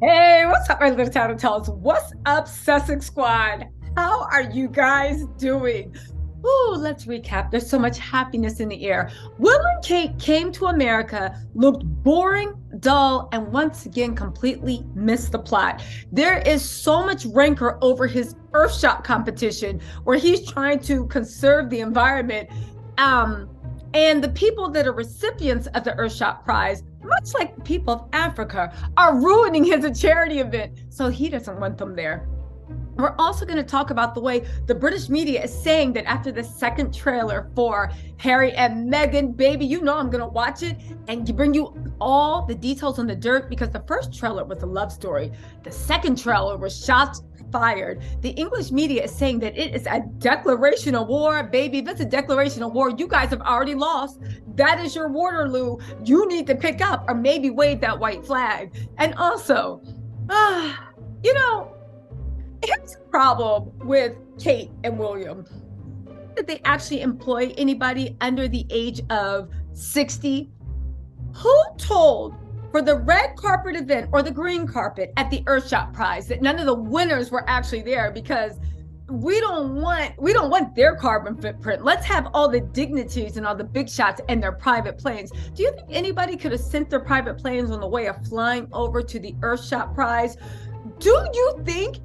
Hey, what's up, my little town of tells? What's up, Sussex Squad? How are you guys doing? Ooh, let's recap. There's so much happiness in the air. Will and Kate came to America, looked boring, dull, and once again completely missed the plot. There is so much rancor over his Earthshot competition where he's trying to conserve the environment. Um, and the people that are recipients of the Earthshot Prize, much like the people of Africa, are ruining his charity event. So he doesn't want them there. We're also going to talk about the way the British media is saying that after the second trailer for Harry and Meghan, baby, you know I'm going to watch it and bring you all the details on the dirt, because the first trailer was a love story. The second trailer was shots fired. The English media is saying that it is a declaration of war. Baby, if it's a declaration of war, you guys have already lost. That is your Waterloo. You need to pick up or maybe wave that white flag. And also, you know, here's the problem with Kate and William. Did they actually employ anybody under the age of 60? Who told for the red carpet event or the green carpet at the Earthshot Prize that none of the winners were actually there? Because we don't want their carbon footprint. Let's have all the dignities and all the big shots and their private planes. Do you think anybody could have sent their private planes on the way of flying over to the Earthshot Prize? Do you think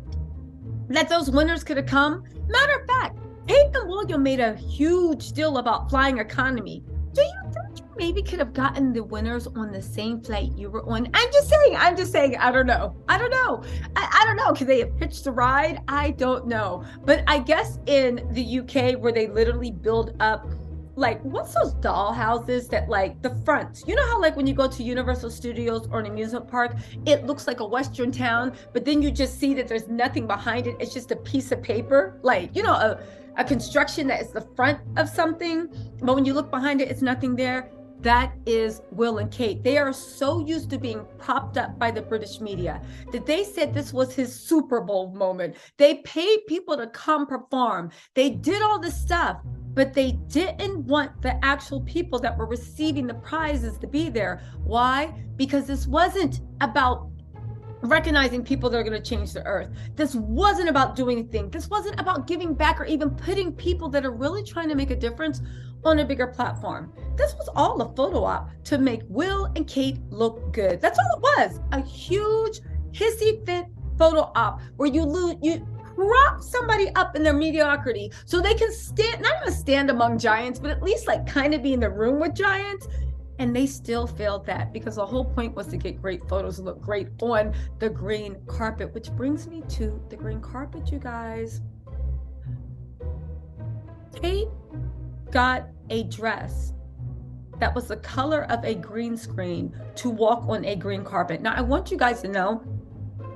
that those winners could have come? Matter of fact, Kate and William made a huge deal about flying economy. Do you think you maybe could have gotten the winners on the same flight you were on? I'm just saying, I don't know. I don't know. Could they have pitched a ride? I don't know. But I guess in the UK, where they literally build up, like, what's those doll houses that, like, the front, you know how, like, when you go to Universal Studios or an amusement park, it looks like a Western town, but then you just see that there's nothing behind it. It's just a piece of paper, like, you know, a construction that is the front of something, but when you look behind it, it's nothing there. That is Will and Kate. They are so used to being propped up by the British media that they said this was his Super Bowl moment. They paid people to come perform. They did all this stuff, but they didn't want the actual people that were receiving the prizes to be there. Why? Because this wasn't about recognizing people that are going to change the earth. This wasn't about doing anything. This wasn't about giving back or even putting people that are really trying to make a difference on a bigger platform. This was all a photo op to make Will and Kate look good. That's all it was. A huge hissy fit photo op where you prop somebody up in their mediocrity so they can stand, not even stand among giants, but at least like kind of be in the room with giants. And they still failed that, because the whole point was to get great photos and look great on the green carpet, which brings me to the green carpet, you guys. Kate got a dress that was the color of a green screen to walk on a green carpet. Now, I want you guys to know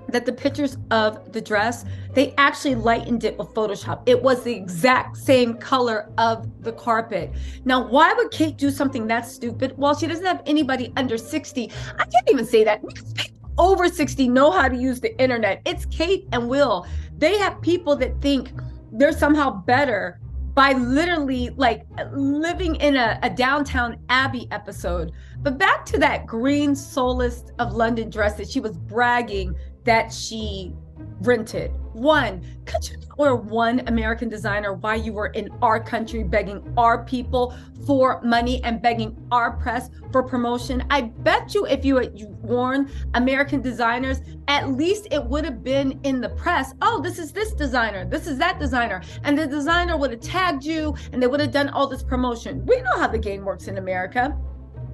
that the pictures of the dress, they actually lightened it with Photoshop. It was the exact same color of the carpet. Now, why would Kate do something that stupid? Well, she doesn't have anybody under 60. I can't even say that, because people over 60 know how to use the internet. It's Kate and Will. They have people that think they're somehow better by literally like living in a Downtown Abbey episode. But back to that green soulless of London dress that she was bragging that she rented. One, could you not wear one American designer while you were in our country begging our people for money and begging our press for promotion? I bet you if you had worn American designers, at least it would have been in the press. Oh, this is this designer, this is that designer. And the designer would have tagged you and they would have done all this promotion. We know how the game works in America,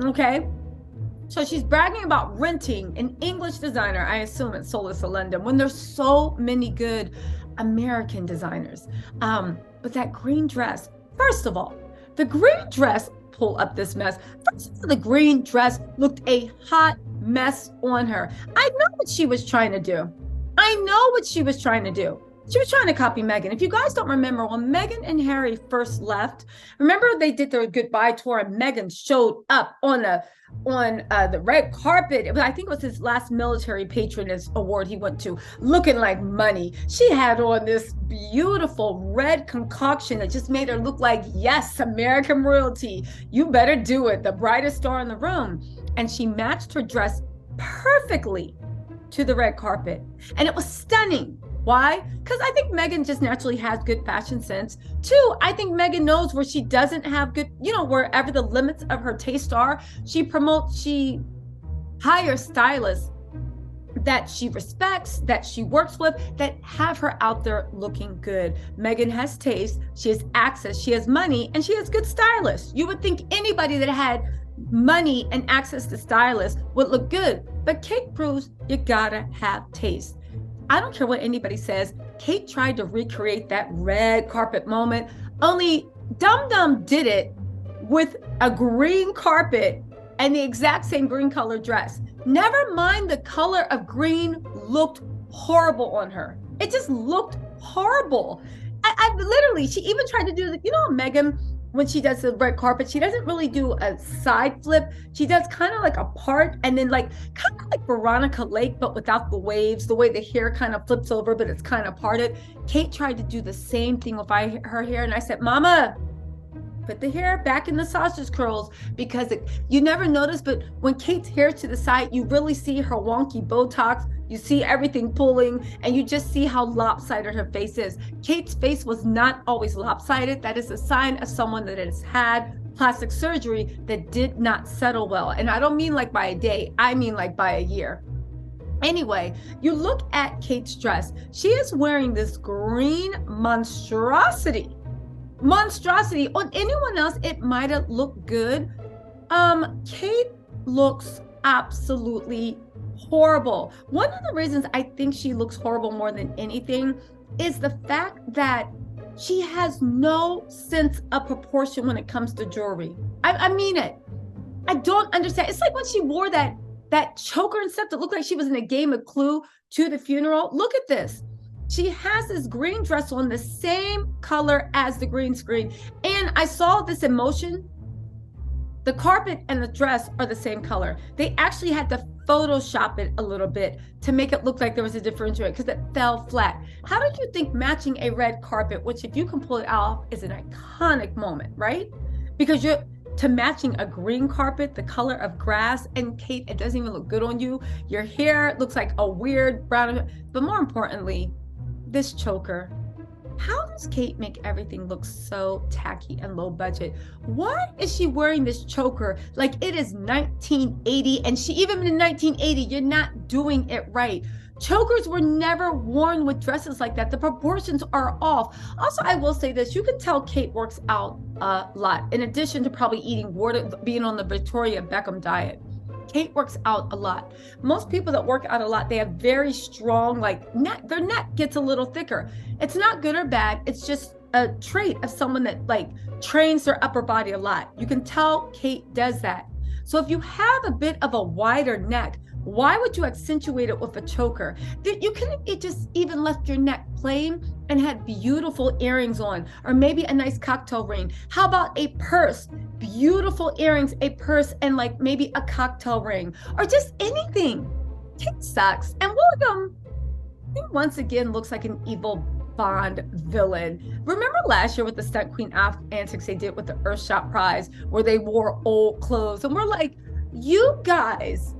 okay? So she's bragging about renting an English designer, I assume it's Soulless of London, when there's so many good American designers. But that green dress, first of all, the green dress, pull up this mess. First of all, the green dress looked a hot mess on her. I know what she was trying to do. She was trying to copy Meghan. If you guys don't remember, when Meghan and Harry first left, remember they did their goodbye tour and Meghan showed up on the red carpet. I think it was his last military patronage award he went to, looking like money. She had on this beautiful red concoction that just made her look like, yes, American royalty. You better do it. The brightest star in the room. And she matched her dress perfectly to the red carpet. And it was stunning. Why? Because I think Meghan just naturally has good fashion sense. Two, I think Meghan knows where she doesn't have good, wherever the limits of her taste are, she hires stylists that she respects, that she works with, that have her out there looking good. Meghan has taste, she has access, she has money, and she has good stylists. You would think anybody that had money and access to stylists would look good, but Kate proves you gotta have taste. I don't care what anybody says, Kate tried to recreate that red carpet moment, only Dum Dum did it with a green carpet and the exact same green color dress. Never mind, the color of green looked horrible on her. It just looked horrible. I literally, she even tried to do, Meghan, when she does the red carpet, she doesn't really do a side flip. She does kind of like a part, and then kind of like Veronica Lake, but without the waves, the way the hair kind of flips over, but it's kind of parted. Kate tried to do the same thing with her hair, and I said, Mama, put the hair back in the sausage curls, because you never notice, but when Kate's hair to the side, you really see her wonky Botox. You see everything pulling, and you just see how lopsided her face is. Kate's face was not always lopsided. That is a sign of someone that has had plastic surgery that did not settle well. And I don't mean like by a day, I mean like by a year. Anyway, you look at Kate's dress. She is wearing this green monstrosity. On anyone else, it might have looked good. Kate looks absolutely horrible. One of the reasons I think she looks horrible more than anything is the fact that she has no sense of proportion when it comes to jewelry. I mean it. I don't understand. It's like when she wore that choker and stuff that looked like she was in a game of Clue to the funeral. Look at this. She has this green dress on, the same color as the green screen. And I saw this in motion. The carpet and the dress are the same color. They actually had to Photoshop it a little bit to make it look like there was a differential because it fell flat. How do you think matching a red carpet, which if you can pull it off, is an iconic moment, right? Because to matching a green carpet, the color of grass, and Kate, it doesn't even look good on you. Your hair looks like a weird brown, but more importantly, this choker. How does Kate make everything look so tacky and low budget? Why is she wearing this choker like it is 1980? And even in 1980, you're not doing it right. Chokers were never worn with dresses like that. The proportions are off. Also, I will say this, you can tell Kate works out a lot. In addition to probably eating water, being on the Victoria Beckham diet. Kate works out a lot. Most people that work out a lot, they have very strong, neck. Their neck gets a little thicker. It's not good or bad. It's just a trait of someone that trains their upper body a lot. You can tell Kate does that. So if you have a bit of a wider neck, why would you accentuate it with a choker? You could have just even left your neck plain and had beautiful earrings on, or maybe a nice cocktail ring. How about a purse? Beautiful earrings, a purse, and maybe a cocktail ring, or just anything. Kate sucks. And William, he once again looks like an evil Bond villain. Remember last year with the Stunt Queen antics they did with the Earthshot prize, where they wore old clothes, and we're like, you guys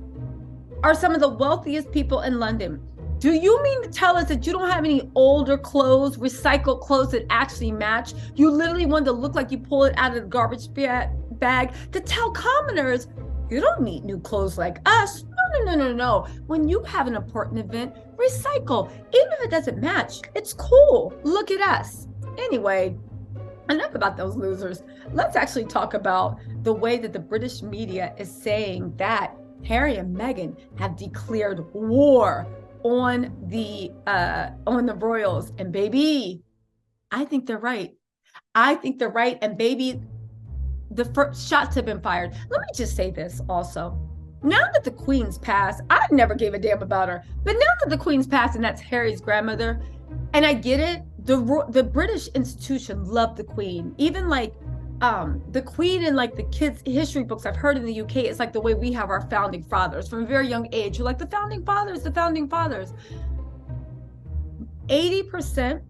are some of the wealthiest people in London. Do you mean to tell us that you don't have any older clothes, recycled clothes that actually match? You literally want to look like you pull it out of the garbage bag to tell commoners, you don't need new clothes like us. No. When you have an important event, recycle. Even if it doesn't match, it's cool. Look at us. Anyway, enough about those losers. Let's actually talk about the way that the British media is saying that Harry and Meghan have declared war on the royals. And baby, I think they're right. And baby, the first shots have been fired. Let me just say this also. Now that the Queen's passed, I never gave a damn about her. But now that the Queen's passed, and that's Harry's grandmother, and I get it, the British institution loved the Queen. Even the Queen in the kids' history books I've heard in the UK, it's like the way we have our founding fathers from a very young age. You're like, the founding fathers. 80%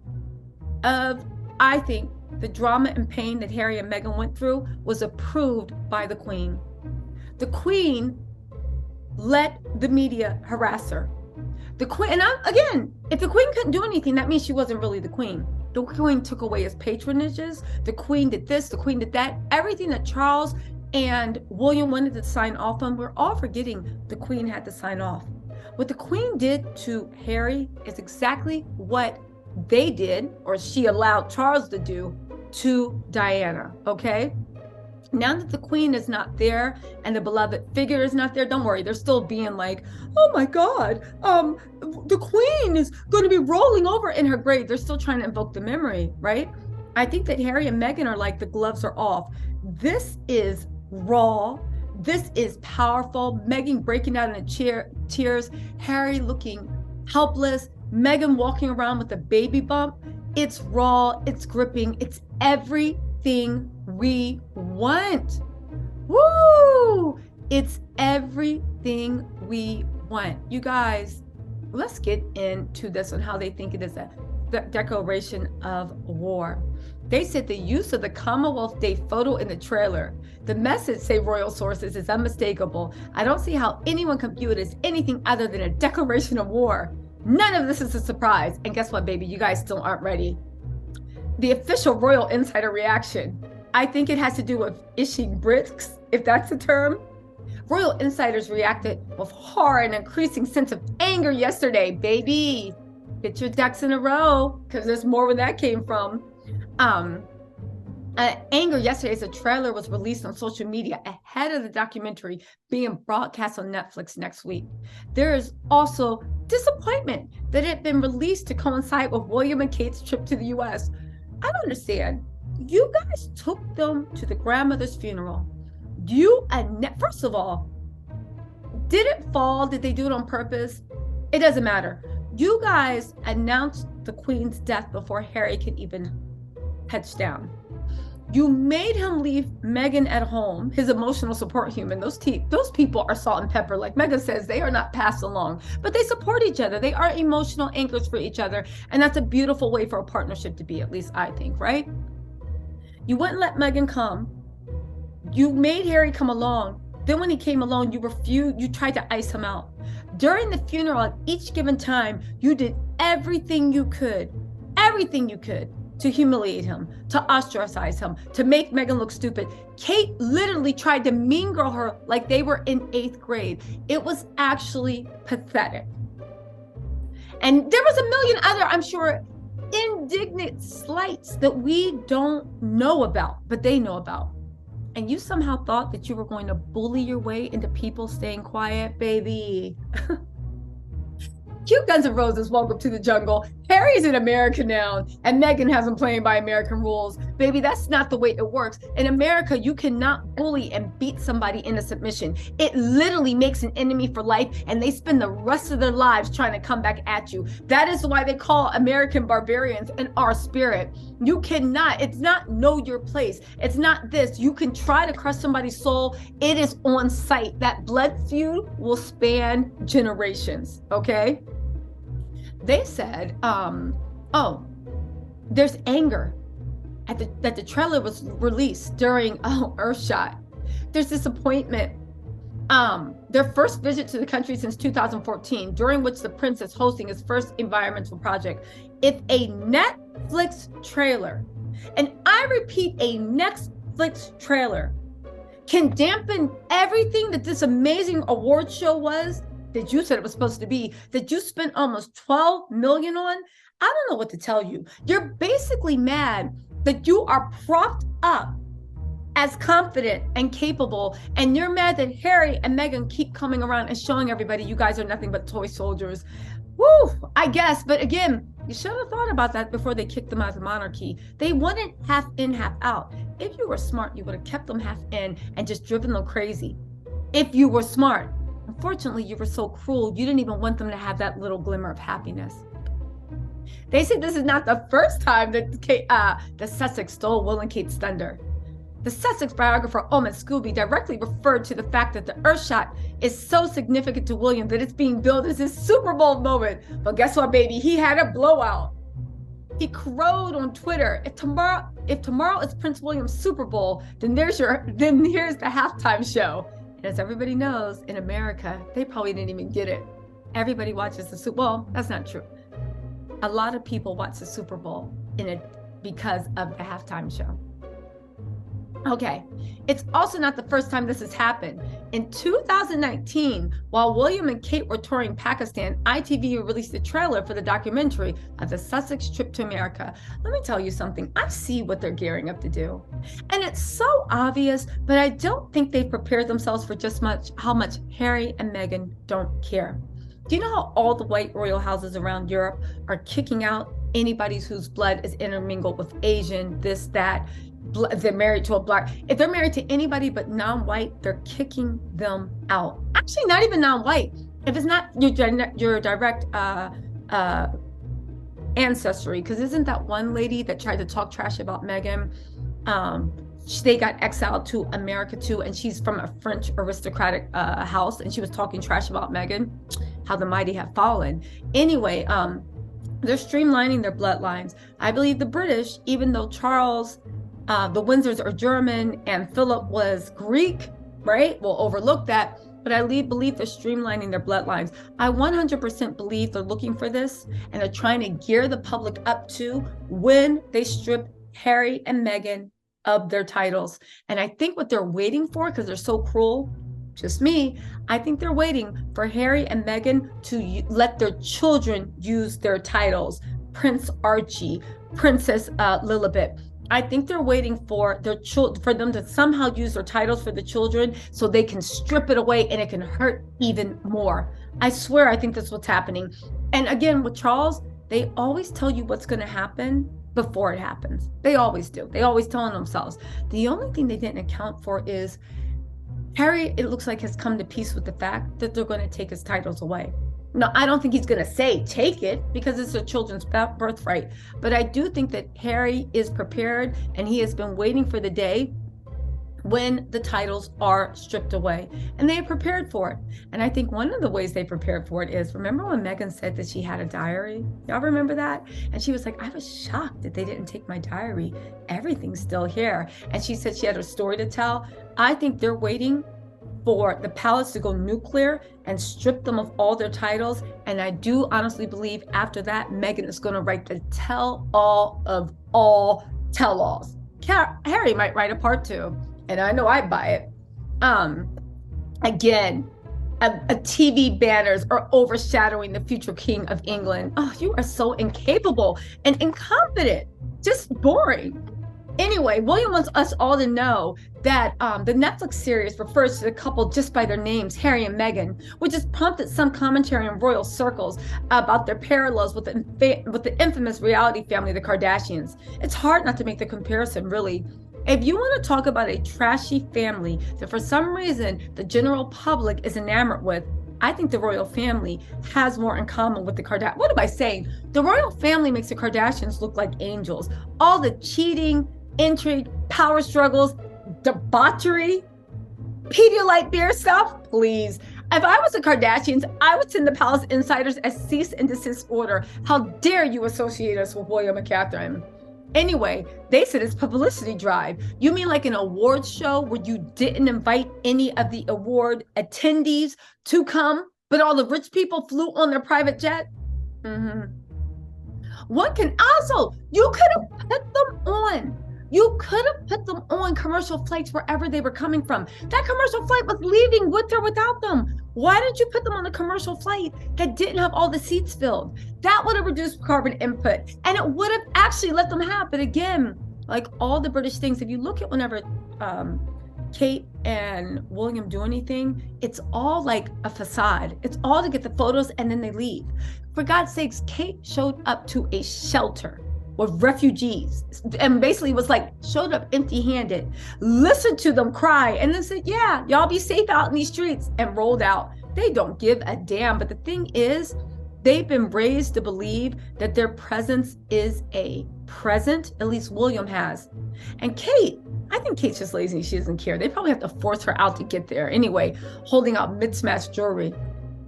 of, I think, the drama and pain that Harry and Meghan went through was approved by the Queen. The Queen let the media harass her. The queen, and again, if the queen couldn't do anything, that means she wasn't really the queen. The queen took away his patronages. The queen did this, the queen did that. Everything that Charles and William wanted to sign off on, we're all forgetting the queen had to sign off. What the queen did to Harry is exactly what they did, or she allowed Charles to do to Diana, okay? Now that the queen is not there and the beloved figure is not there, don't worry, they're still being like, oh my God, the queen is going to be rolling over in her grave. They're still trying to invoke the memory, right? I think that Harry and Meghan are like, the gloves are off. This is raw. This is powerful. Meghan breaking out in tears, Harry looking helpless, Meghan walking around with a baby bump. It's raw, it's gripping, it's everything we want. Woo! It's everything we want. You guys, let's get into this on how they think it is a declaration of war. They said the use of the Commonwealth Day photo in the trailer. The message, say royal sources, is unmistakable. I don't see how anyone can view it as anything other than a declaration of war. None of this is a surprise. And guess what, baby? You guys still aren't ready. The official royal insider reaction. I think it has to do with ishing bricks, if that's a term. Royal insiders reacted with horror and increasing sense of anger yesterday, baby. Get your ducks in a row, because there's more where that came from. Anger yesterday as the trailer was released on social media ahead of the documentary being broadcast on Netflix next week. There is also disappointment that it had been released to coincide with William and Kate's trip to the US. I don't understand. You guys took them to the grandmother's funeral. First of all, did it fall? Did they do it on purpose? It doesn't matter. You guys announced the Queen's death before Harry could even heads down. You made him leave Meghan at home, his emotional support human. Those people are salt and pepper. Like Meghan says, they are not passed along, but they support each other. They are emotional anchors for each other. And that's a beautiful way for a partnership to be, at least I think, right? You wouldn't let Meghan come. You made Harry come along. Then when he came along, you tried to ice him out. During the funeral, at each given time, you did everything you could to humiliate him, to ostracize him, to make Meghan look stupid. Kate literally tried to mean girl her like they were in 8th grade. It was actually pathetic. And there was a million other, I'm sure, indignant slights that we don't know about, but they know about. And you somehow thought that you were going to bully your way into people staying quiet, baby. Cute Guns N' Roses, welcome to the jungle. Harry's in America now, and Meghan has him playing by American rules. Baby, that's not the way it works. In America, you cannot bully and beat somebody into submission. It literally makes an enemy for life, and they spend the rest of their lives trying to come back at you. That is why they call American barbarians in our spirit. You cannot, it's not know your place. It's not this. You can try to crush somebody's soul. It is on sight. That blood feud will span generations, okay? They said, there's anger that the trailer was released during Earthshot. There's disappointment. Their first visit to the country since 2014, during which the prince is hosting his first environmental project. If a Netflix trailer, and I repeat, a Netflix trailer, can dampen everything that this amazing award show was, that you said it was supposed to be, that you spent almost $12 million on, I don't know what to tell you. You're basically mad that you are propped up as confident and capable, and you're mad that Harry and Meghan keep coming around and showing everybody you guys are nothing but toy soldiers. Woo, I guess, but again, you should have thought about that before they kicked them out of the monarchy. They wouldn't half in, half out. If you were smart, you would have kept them half in and just driven them crazy. If you were smart. Unfortunately, you were so cruel, you didn't even want them to have that little glimmer of happiness. They said this is not the first time that the Sussex stole Will and Kate's thunder. The Sussex biographer Owen Scooby directly referred to the fact that the Earthshot is so significant to William that it's being billed as his Super Bowl moment. But guess what, baby? He had a blowout. He crowed on Twitter, if tomorrow is Prince William's Super Bowl, then here's the halftime show. And as everybody knows, in America, they probably didn't even get it. Everybody watches the Super Bowl. Well, that's not true. A lot of people watch the Super Bowl because of the halftime show. Okay, it's also not the first time this has happened. In 2019, while William and Kate were touring Pakistan, ITV released a trailer for the documentary of the Sussex trip to America. Let me tell you something. I see what they're gearing up to do. And it's so obvious, but I don't think they've prepared themselves for just how much Harry and Meghan don't care. Do you know how all the white royal houses around Europe are kicking out anybody whose blood is intermingled with Asian, this, that? They're married to a black. If they're married to anybody but non-white, they're kicking them out. Actually, not even non-white. If it's not your direct ancestry, because isn't that one lady that tried to talk trash about Meghan? They got exiled to America too, and she's from a French aristocratic house, and she was talking trash about Meghan, how the mighty have fallen. Anyway, they're streamlining their bloodlines. I believe the British, even though Charles, the Windsors are German and Philip was Greek, right? We'll overlook that. But I believe they're streamlining their bloodlines. I 100% believe they're looking for this and they're trying to gear the public up to when they strip Harry and Meghan of their titles. And I think what they're waiting for, because they're so cruel, just me, I think they're waiting for Harry and Meghan to let their children use their titles. Prince Archie, Princess Lilibet. I think they're waiting for for them to somehow use their titles for the children so they can strip it away and it can hurt even more. I swear, I think that's what's happening. And again, with Charles, they always tell you what's going to happen before it happens. They always do. They always tell themselves. The only thing they didn't account for is Harry, it looks like, has come to peace with the fact that they're going to take his titles away. No, I don't think he's going to say take it because it's a children's birthright. But I do think that Harry is prepared and he has been waiting for the day when the titles are stripped away. And they are prepared for it. And I think one of the ways they prepared for it is, remember when Meghan said that she had a diary? Y'all remember that? And she was like, I was shocked that they didn't take my diary. Everything's still here. And she said she had a story to tell. I think they're waiting for the palace to go nuclear and strip them of all their titles. And I do honestly believe after that, Meghan is going to write the tell-all of all tell-alls. Harry might write a part 2, and I know I'd buy it. Again, a TV banners are overshadowing the future king of England. Oh, you are so incapable and incompetent, just boring. Anyway, William wants us all to know that the Netflix series refers to the couple just by their names, Harry and Meghan, which has prompted some commentary in royal circles about their parallels with the infamous reality family, the Kardashians. It's hard not to make the comparison, really. If you want to talk about a trashy family that for some reason the general public is enamored with, I think the royal family has more in common with the Kardashians. What am I saying? The royal family makes the Kardashians look like angels. All the cheating, intrigue, power struggles, debauchery, Pedialyte beer stuff, please. If I was the Kardashians, I would send the palace insiders a cease and desist order. How dare you associate us with William and Catherine? Anyway, they said it's publicity drive. You mean like an awards show where you didn't invite any of the award attendees to come, but all the rich people flew on their private jet? One can also, you could have put them on. You could have put them on commercial flights wherever they were coming from. That commercial flight was leaving with or without them. Why didn't you put them on a commercial flight that didn't have all the seats filled? That would have reduced carbon input and it would have actually let them have. But again, like all the British things, if you look at whenever Kate and William do anything, it's all like a facade. It's all to get the photos and then they leave. For God's sakes, Kate showed up to a shelter with refugees and basically was like, showed up empty-handed, listened to them cry, and then said, yeah, y'all be safe out in these streets, and rolled out. They don't give a damn. But the thing is, they've been raised to believe that their presence is a present, at least William has. And Kate, I think Kate's just lazy. She doesn't care. They probably have to force her out to get there. Anyway, holding out mismatched jewelry.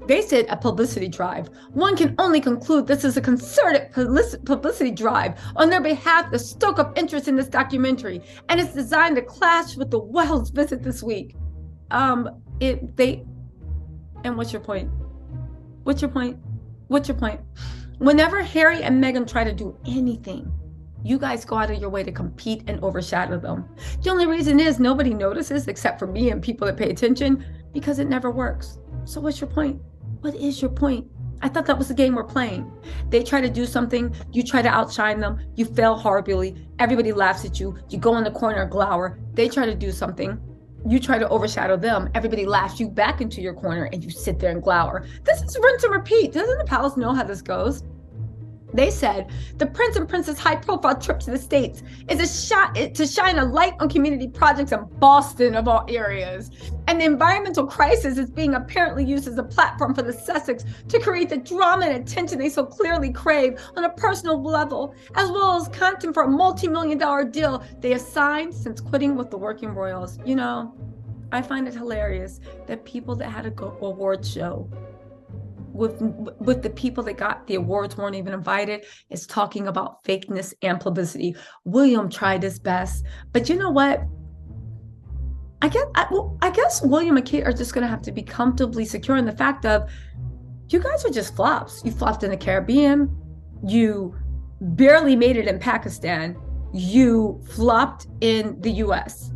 They said a publicity drive. One can only conclude this is a concerted publicity drive on their behalf to stoke up interest in this documentary, and it's designed to clash with the Wells visit this week. And what's your point? What's your point? What's your point? Whenever Harry and Meghan try to do anything, you guys go out of your way to compete and overshadow them. The only reason is nobody notices except for me and people that pay attention because it never works. So what's your point? What is your point? I thought that was the game we're playing. They try to do something, you try to outshine them, you fail horribly, everybody laughs at you, you go in the corner and glower. They try to do something, you try to overshadow them, everybody laughs you back into your corner and you sit there and glower. This is rinse and repeat. Doesn't the palace know how this goes? They said the Prince and Princess high-profile trip to the States is a shot to shine a light on community projects in Boston, of all areas. And the environmental crisis is being apparently used as a platform for the Sussex to create the drama and attention they so clearly crave on a personal level, as well as content for a multi-million-dollar deal they have signed since quitting with the working royals. You know, I find it hilarious that people that had a award show with the people that got the awards weren't even invited is talking about fakeness and publicity. William tried his best, but you know what? I guess William and Kate are just going to have to be comfortably secure in the fact of you guys are just flops. You flopped in the Caribbean. You barely made it in Pakistan. You flopped in the US.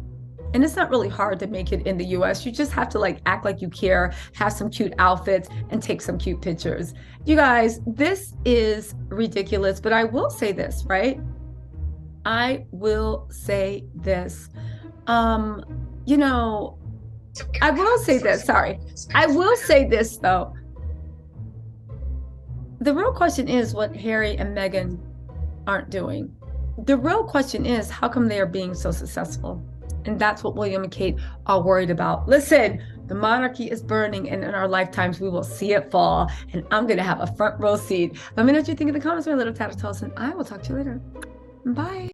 And it's not really hard to make it in the US. You just have to like act like you care, have some cute outfits, and take some cute pictures. You guys, this is ridiculous, but I will say this, right? I will say this. You know, I will say this, sorry. I will say this though. The real question is what Harry and Meghan aren't doing. The real question is how come they are being so successful? And that's what William and Kate are worried about. Listen, the monarchy is burning, and in our lifetimes, we will see it fall. And I'm going to have a front row seat. Let me know what you think in the comments, my little tattletales, and I will talk to you later. Bye.